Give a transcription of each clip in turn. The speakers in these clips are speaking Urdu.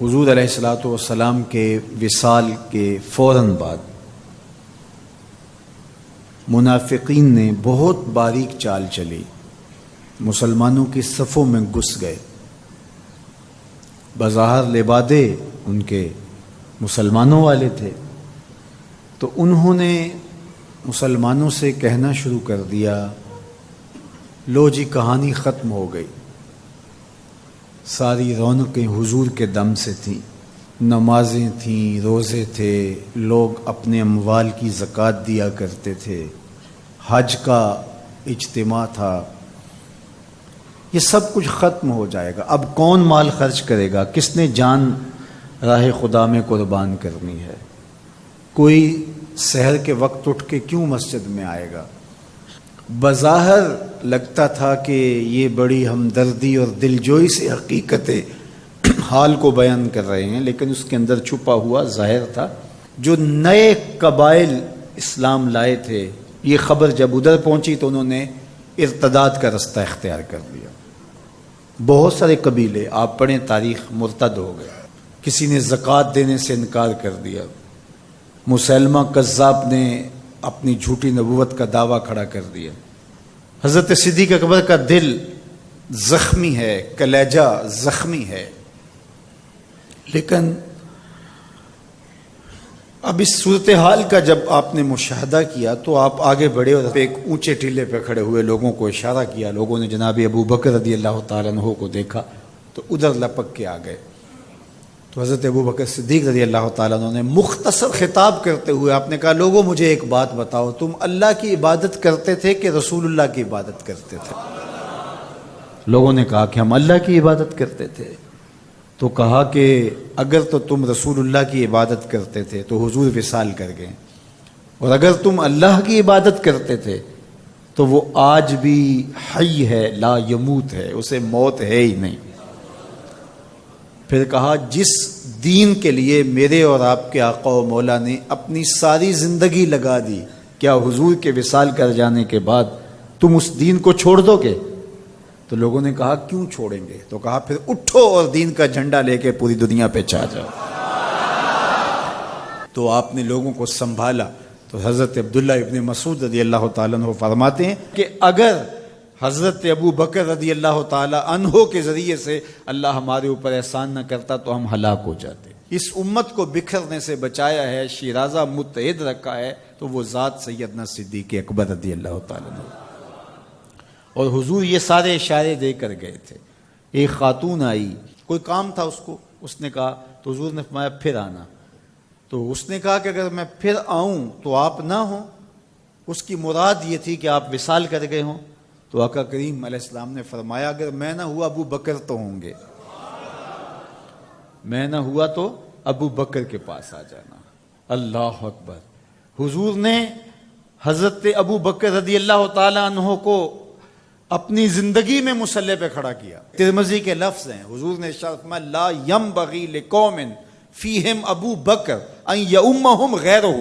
حضور علیہ الصلوۃ والسلام کے وصال کے فوراً بعد منافقین نے بہت باریک چال چلی، مسلمانوں کی صفوں میں گھس گئے۔ بظاہر لبادے ان کے مسلمانوں والے تھے، تو انہوں نے مسلمانوں سے کہنا شروع کر دیا، لو جی کہانی ختم ہو گئی، ساری رونقیں حضور کے دم سے تھیں، نمازیں تھیں، روزے تھے، لوگ اپنے اموال کی زکوٰۃ دیا کرتے تھے، حج کا اجتماع تھا، یہ سب کچھ ختم ہو جائے گا۔ اب کون مال خرچ کرے گا؟ کس نے جان راہ خدا میں قربان کرنی ہے؟ کوئی سحر کے وقت اٹھ کے کیوں مسجد میں آئے گا؟ بظاہر لگتا تھا کہ یہ بڑی ہمدردی اور دلجوئی سے حقیقت حال کو بیان کر رہے ہیں، لیکن اس کے اندر چھپا ہوا ظاہر تھا۔ جو نئے قبائل اسلام لائے تھے، یہ خبر جب ادھر پہنچی تو انہوں نے ارتداد کا رستہ اختیار کر لیا۔ بہت سارے قبیلے، آپ پڑھیں تاریخ، مرتد ہو گئے، کسی نے زکوٰۃ دینے سے انکار کر دیا، مسیلمہ کذاب نے اپنی جھوٹی نبوت کا دعویٰ کھڑا کر دیا۔ حضرت صدیق اکبر کا دل زخمی ہے، کلیجہ زخمی ہے، لیکن اب اس صورتحال کا جب آپ نے مشاہدہ کیا تو آپ آگے بڑھے اور ایک اونچے ٹیلے پہ کھڑے ہوئے لوگوں کو اشارہ کیا۔ لوگوں نے جناب ابو بکر رضی اللہ تعالیٰ عنہ کو دیکھا تو ادھر لپک کے آ گئے، تو حضرت ابو بکر صدیق رضی اللہ تعالیٰ عنہ نے مختصر خطاب کرتے ہوئے آپ نے کہا، لوگوں مجھے ایک بات بتاؤ، تم اللہ کی عبادت کرتے تھے کہ رسول اللہ کی عبادت کرتے تھے؟ لوگوں نے کہا کہ ہم اللہ کی عبادت کرتے تھے۔ تو کہا کہ اگر تو تم رسول اللہ کی عبادت کرتے تھے تو حضور وصال کر گئے، اور اگر تم اللہ کی عبادت کرتے تھے تو وہ آج بھی حی ہے، لا یموت ہے، اسے موت ہے ہی نہیں۔ پھر کہا، جس دین کے لیے میرے اور آپ کے آقا و مولا نے اپنی ساری زندگی لگا دی، کیا حضور کے وصال کر جانے کے بعد تم اس دین کو چھوڑ دو گے؟ تو لوگوں نے کہا، کیوں چھوڑیں گے؟ تو کہا، پھر اٹھو اور دین کا جھنڈا لے کے پوری دنیا پہ چھا جاؤ۔ تو آپ نے لوگوں کو سنبھالا۔ تو حضرت عبداللہ ابن مسعود رضی اللہ تعالیٰ عنہ فرماتے ہیں کہ اگر حضرت ابو بکر رضی اللہ تعالیٰ عنہ کے ذریعے سے اللہ ہمارے اوپر احسان نہ کرتا تو ہم ہلاک ہو جاتے۔ اس امت کو بکھرنے سے بچایا ہے، شیرازہ متحد رکھا ہے، تو وہ ذات سیدنا صدیق اکبر رضی اللہ تعالیٰ عنہ۔ اور حضور یہ سارے اشارے دے کر گئے تھے۔ ایک خاتون آئی، کوئی کام تھا اس کو، اس نے کہا، تو حضور نے فرمایا پھر آنا۔ تو اس نے کہا کہ اگر میں پھر آؤں تو آپ نہ ہوں، اس کی مراد یہ تھی کہ آپ وصال کر گئے ہوں۔ تو آقا کریم علیہ السلام نے فرمایا، اگر میں نہ ہوا ابو بکر تو ہوں گے، میں نہ ہوا تو ابو بکر کے پاس آ جانا۔ اللہ اکبر۔ حضور نے حضرت ابو بکر رضی اللہ تعالیٰ عنہ کو اپنی زندگی میں مصلی پہ کھڑا کیا۔ ترمذی کے لفظ ہیں، حضور نے ارشاد فرمایا، لا ینبغی لقوم فیہم ابو بکر ان یؤمہم غیرہ،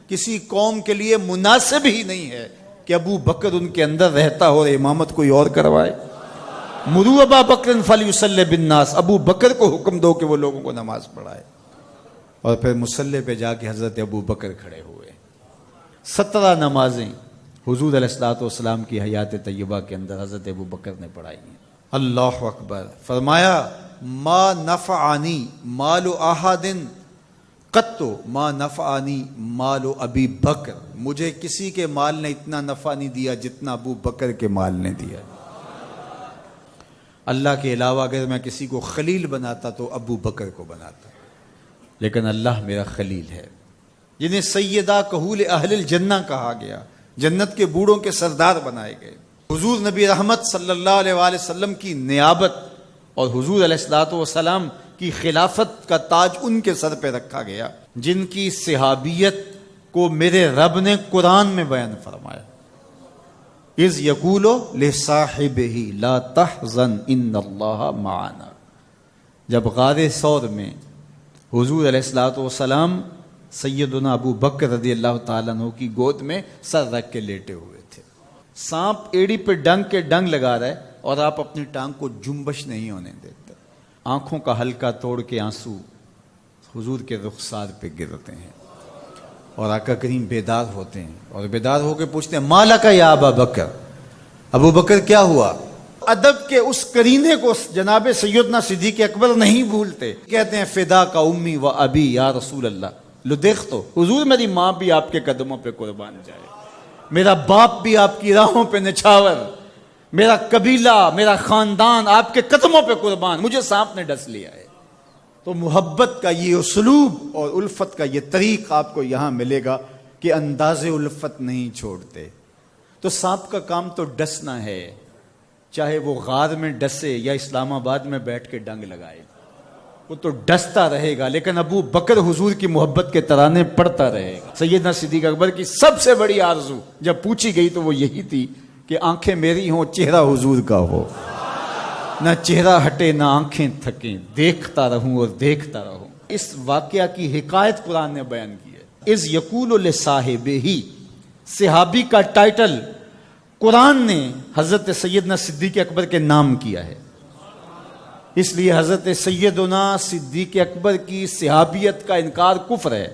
کسی قوم کے لیے مناسب ہی نہیں ہے کہ ابو بکر ان کے اندر رہتا ہو اور امامت کوئی اور کروائے۔ مروا ابا بکر فلیصلی بالناس، ابو بکر کو حکم دو کہ وہ لوگوں کو نماز پڑھائے۔ اور پھر مصلی پہ جا کے حضرت ابو بکر کھڑے ہوئے۔ 17 نمازیں حضور علیہ الصلوۃ والسلام کی حیات طیبہ کے اندر حضرت ابو بکر نے پڑھائی ہیں۔ اللہ اکبر۔ فرمایا، ما نفعنی مال احد قط ما نفعنی مال ابی بکر، مجھے کسی کے مال نے اتنا نفع نہیں دیا جتنا ابو بکر کے مال نے دیا۔ اللہ کے علاوہ اگر میں کسی کو خلیل بناتا تو ابو بکر کو بناتا، لیکن اللہ میرا خلیل ہے، جنہیں سیدہ کہول اہل الجنہ کہا گیا، جنت کے بوڑھوں کے سردار بنائے گئے۔ حضور نبی رحمت صلی اللہ علیہ وآلہ وسلم کی نیابت اور حضور علیہ الصلوۃ والسلام کی خلافت کا تاج ان کے سر پہ رکھا گیا، جن کی صحابیت کو میرے رب نے قرآن میں بیان فرمایا، اذ یقول لصاحبہ لا تحزن ان اللہ معنا۔ جب غار ثور میں حضور علیہ الصلوۃ والسلام سیدنا ابو بکر رضی اللہ تعالیٰ عنہ کی گود میں سر رکھ کے لیٹے ہوئے تھے، سانپ ایڑی پہ ڈنگ کے ڈنگ لگا رہا ہے اور آپ اپنی ٹانگ کو جنبش نہیں ہونے دیتے۔ آنکھوں کا حلقہ توڑ کے آنسو حضور کے رخسار پہ گرتے ہیں، اور آقا کریم بیدار ہوتے ہیں اور بیدار ہو کے پوچھتے ہیں مالا کا یا ابا بکر، ابو بکر کیا ہوا؟ ادب کے اس کرینے کو جناب سیدنا صدیق اکبر نہیں بھولتے، کہتے ہیں فدا کا امی و ابی یا رسول اللہ، لو دیکھ تو حضور میری ماں بھی آپ کے قدموں پہ قربان جائے، میرا باپ بھی آپ کی راہوں پہ نچھاور، میرا قبیلہ میرا خاندان آپ کے قدموں پہ قربان، مجھے سانپ نے ڈس لیا ہے۔ تو محبت کا یہ اسلوب اور الفت کا یہ طریق آپ کو یہاں ملے گا کہ انداز الفت نہیں چھوڑتے۔ تو سانپ کا کام تو ڈسنا ہے، چاہے وہ غار میں ڈسے یا اسلام آباد میں بیٹھ کے ڈنگ لگائے، وہ تو ڈستا رہے گا، لیکن ابو بکر حضور کی محبت کے ترانے پڑھتا رہے گا۔ سیدنا صدیق اکبر کی سب سے بڑی آرزو جب پوچھی گئی تو وہ یہی تھی کہ آنکھیں میری ہوں، چہرہ حضور کا ہو، نہ چہرہ ہٹے نہ آنکھیں تھکیں، دیکھتا رہوں اور دیکھتا رہوں۔ اس واقعہ کی حکایت قرآن نے بیان کی ہے۔ اذ یقول لصاحبہ، صحابی کا ٹائٹل قرآن نے حضرت سیدنا صدیق اکبر کے نام کیا ہے، اس لیے حضرت سیدنا صدیق اکبر کی صحابیت کا انکار کفر ہے۔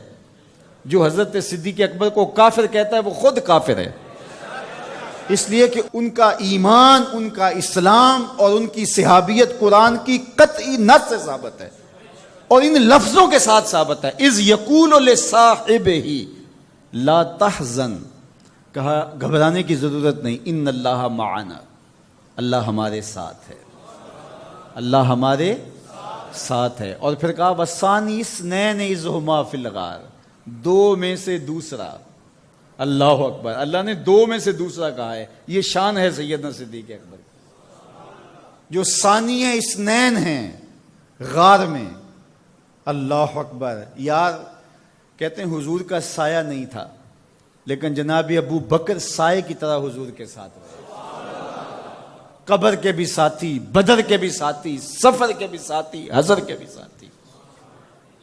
جو حضرت صدیق اکبر کو کافر کہتا ہے وہ خود کافر ہے، اس لیے کہ ان کا ایمان، ان کا اسلام اور ان کی صحابیت قرآن کی قطعی نص سے ثابت ہے اور ان لفظوں کے ساتھ ثابت ہے۔ اذ یقول لصاحبہ لا تحزن، کہا گھبرانے کی ضرورت نہیں، ان اللہ معنا، اللہ ہمارے ساتھ ہے، اللہ ہمارے ساتھ ہے۔ اور پھر کہا وَالثَّانِي اثْنَيْنِ اذ هُمَا فِي الْغَارِ، دو میں سے دوسرا، اللہ اکبر، اللہ نے دو میں سے دوسرا کہا ہے، یہ شان ہے سیدنا صدیق اکبر جو ثانی اثنین ہیں غار میں۔ اللہ اکبر، یار کہتے ہیں حضور کا سایہ نہیں تھا، لیکن جناب ابو بکر سائے کی طرح حضور کے ساتھ رہے، قبر کے بھی ساتھی، بدر کے بھی ساتھی، سفر کے بھی ساتھی، حضر کے بھی ساتھی۔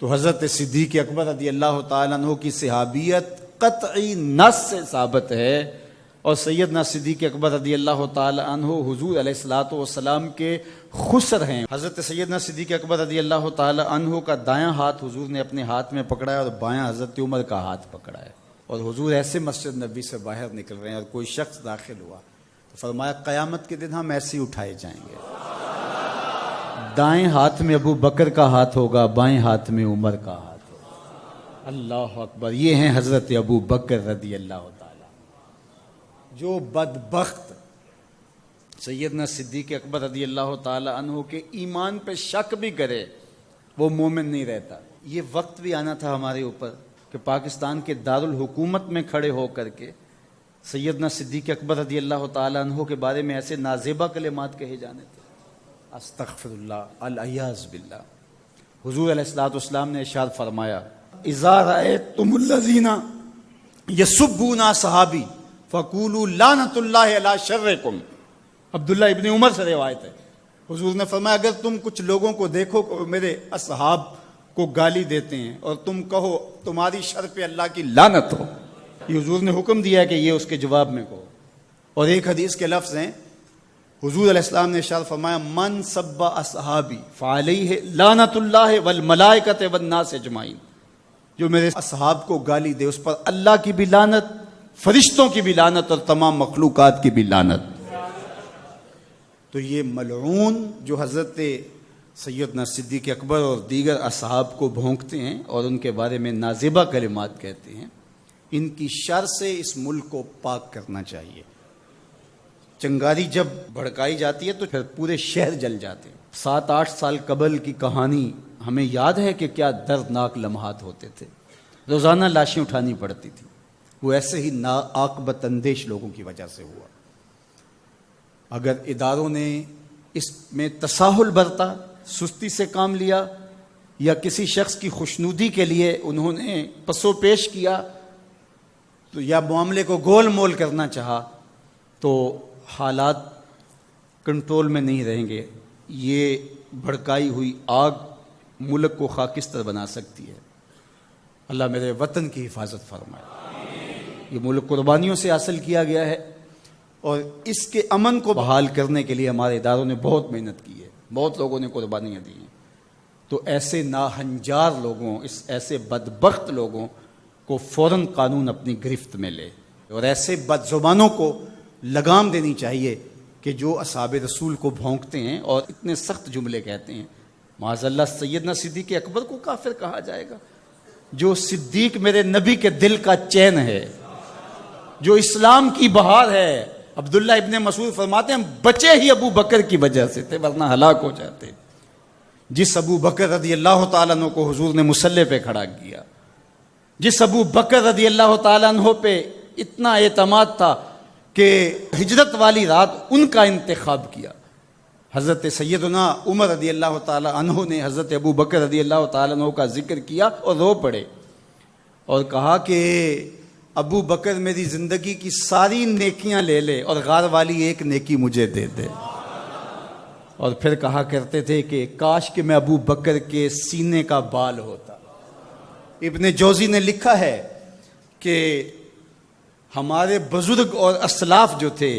تو حضرت صدیق اکبر رضی اللہ تعالیٰ عنہ کی صحابیت قطعی نص سے ثابت ہے، اور سیدنا صدیق اکبر رضی اللہ تعالیٰ عنہ حضور علیہ الصلوۃ والسلام کے خسر ہیں۔ حضرت سیدنا صدیق اکبر رضی اللہ تعالیٰ عنہ کا دایاں ہاتھ حضور نے اپنے ہاتھ میں پکڑا ہے اور بایاں حضرت عمر کا ہاتھ پکڑا ہے، اور حضور ایسے مسجد نبی سے باہر نکل رہے ہیں اور کوئی شخص داخل ہوا تو فرمایا قیامت کے دن ہم ایسے ہی اٹھائے جائیں گے، دائیں ہاتھ میں ابو بکر کا ہاتھ ہوگا، بائیں ہاتھ میں عمر کا ہاتھ ہوگا۔ اللہ اکبر، یہ ہیں حضرت ابو بکر رضی اللہ تعالیٰ۔ جو بدبخت سیدنا صدیق اکبر رضی اللہ تعالیٰ عنہ کے ایمان پہ شک بھی کرے وہ مومن نہیں رہتا۔ یہ وقت بھی آنا تھا ہمارے اوپر کہ پاکستان کے دارالحکومت میں کھڑے ہو کر کے سیدنا صدیق اکبر رضی اللہ تعالیٰ عنہ کے بارے میں ایسے نازیبہ کلمات کہے جانے تھے، استغفر اللہ، العیاذ باللہ۔ حضور علیہ الصلوۃ والسلام نے ارشاد فرمایا اذا رأیتم الذین یسبون صحابی فقولوا لعنۃ اللہ علی شرکم۔ عبداللہ ابن عمر سے روایت ہے، حضور نے فرمایا اگر تم کچھ لوگوں کو دیکھو کہ میرے اصحاب کو گالی دیتے ہیں اور تم کہو تمہاری شر پہ اللہ کی لعنت ہو، یہ حضور نے حکم دیا ہے کہ یہ اس کے جواب میں کہو۔ اور ایک حدیث کے لفظ ہیں، حضور علیہ السلام نے ارشاد فرمایا من سب اصحابی فعلیہ لعنت اللہ والملائکۃ والناس اجمعین، جو میرے اصحاب کو گالی دے اس پر اللہ کی بھی لعنت، فرشتوں کی بھی لعنت اور تمام مخلوقات کی بھی لعنت۔ تو یہ ملعون جو حضرت سیدنا صدیق اکبر اور دیگر اصحاب کو بھونکتے ہیں اور ان کے بارے میں نازیبہ کلمات کہتے ہیں، ان کی شر سے اس ملک کو پاک کرنا چاہیے۔ چنگاری جب بھڑکائی جاتی ہے تو پھر پورے شہر جل جاتے ہیں۔ 7-8 سال قبل کی کہانی ہمیں یاد ہے کہ کیا دردناک لمحات ہوتے تھے، روزانہ لاشیں اٹھانی پڑتی تھی، وہ ایسے ہی ناعاقبت اندیش لوگوں کی وجہ سے ہوا۔ اگر اداروں نے اس میں تساہل برتا، سستی سے کام لیا، یا کسی شخص کی خوشنودی کے لیے انہوں نے پسو پیش کیا تو یا معاملے کو گول مول کرنا چاہا تو حالات کنٹرول میں نہیں رہیں گے۔ یہ بھڑکائی ہوئی آگ ملک کو خاکستر بنا سکتی ہے۔ اللہ میرے وطن کی حفاظت فرمائے۔ یہ ملک قربانیوں سے حاصل کیا گیا ہے اور اس کے امن کو بحال کرنے کے لیے ہمارے اداروں نے بہت محنت کی ہے، بہت لوگوں نے قربانیاں دی ہیں۔ تو ایسے ناہنجار لوگوں، ایسے بدبخت لوگوں کو فوراً قانون اپنی گرفت میں لے، اور ایسے بد زبانوں کو لگام دینی چاہیے کہ جو اصحاب رسول کو بھونکتے ہیں اور اتنے سخت جملے کہتے ہیں۔ معاذ اللہ سیدنا صدیق اکبر کو کافر کہا جائے گا؟ جو صدیق میرے نبی کے دل کا چین ہے، جو اسلام کی بہار ہے۔ عبداللہ ابن مسعود فرماتے ہیں ہم بچے ہی ابو بکر کی وجہ سے تھے، ورنہ ہلاک ہو جاتے۔ جس ابو بکر رضی اللہ تعالیٰ عنہ کو حضور نے مصلی پہ کھڑا کیا، جس ابو بکر رضی اللہ تعالیٰ عنہ پہ اتنا اعتماد تھا کہ ہجرت والی رات ان کا انتخاب کیا، حضرت سیدنا عمر رضی اللہ تعالیٰ عنہ نے حضرت ابو بکر رضی اللہ تعالیٰ عنہ کا ذکر کیا اور رو پڑے اور کہا کہ ابو بکر میری زندگی کی ساری نیکیاں لے لے اور غار والی ایک نیکی مجھے دے دے۔ اور پھر کہا کرتے تھے کہ کاش کہ میں ابو بکر کے سینے کا بال ہوتا۔ ابن جوزی نے لکھا ہے کہ ہمارے بزرگ اور اسلاف جو تھے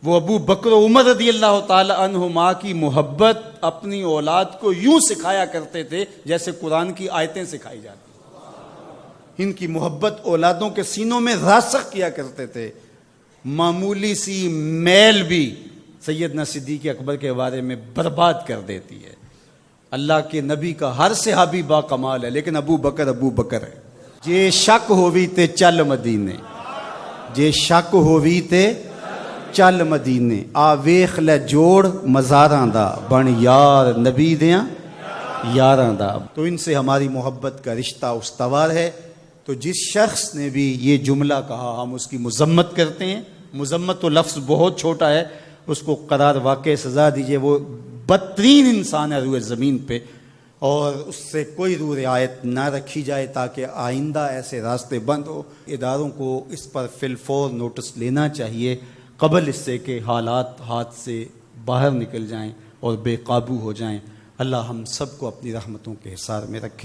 وہ ابو بکر و عمر رضی اللہ تعالی عنہما کی محبت اپنی اولاد کو یوں سکھایا کرتے تھے جیسے قرآن کی آیتیں سکھائی جاتی۔ ان کی محبت اولادوں کے سینوں میں راسخ کیا کرتے تھے۔ معمولی سی میل بھی سیدنا صدیق اکبر کے بارے میں برباد کر دیتی ہے۔ اللہ کے نبی کا ہر صحابی با کمال ہے، لیکن ابو بکر ہے۔ جے شک ہووی تے چل مدینے، جے شک ہووی تے چل مدینے، آ ویخ لے جوڑ مزاراں دا، بن یار نبی دیاں یاراں دا۔ تو ان سے ہماری محبت کا رشتہ استوار ہے۔ تو جس شخص نے بھی یہ جملہ کہا ہم اس کی مذمت کرتے ہیں۔ مذمت تو لفظ بہت چھوٹا ہے، اس کو قرار واقع سزا دیجئے۔ وہ بدترین انسان ہے روئے زمین پہ، اور اس سے کوئی روح رعایت نہ رکھی جائے تاکہ آئندہ ایسے راستے بند ہو۔ اداروں کو اس پر فی الفور نوٹس لینا چاہیے قبل اس سے کہ حالات ہاتھ سے باہر نکل جائیں اور بے قابو ہو جائیں۔ اللہ ہم سب کو اپنی رحمتوں کے حصار میں رکھے۔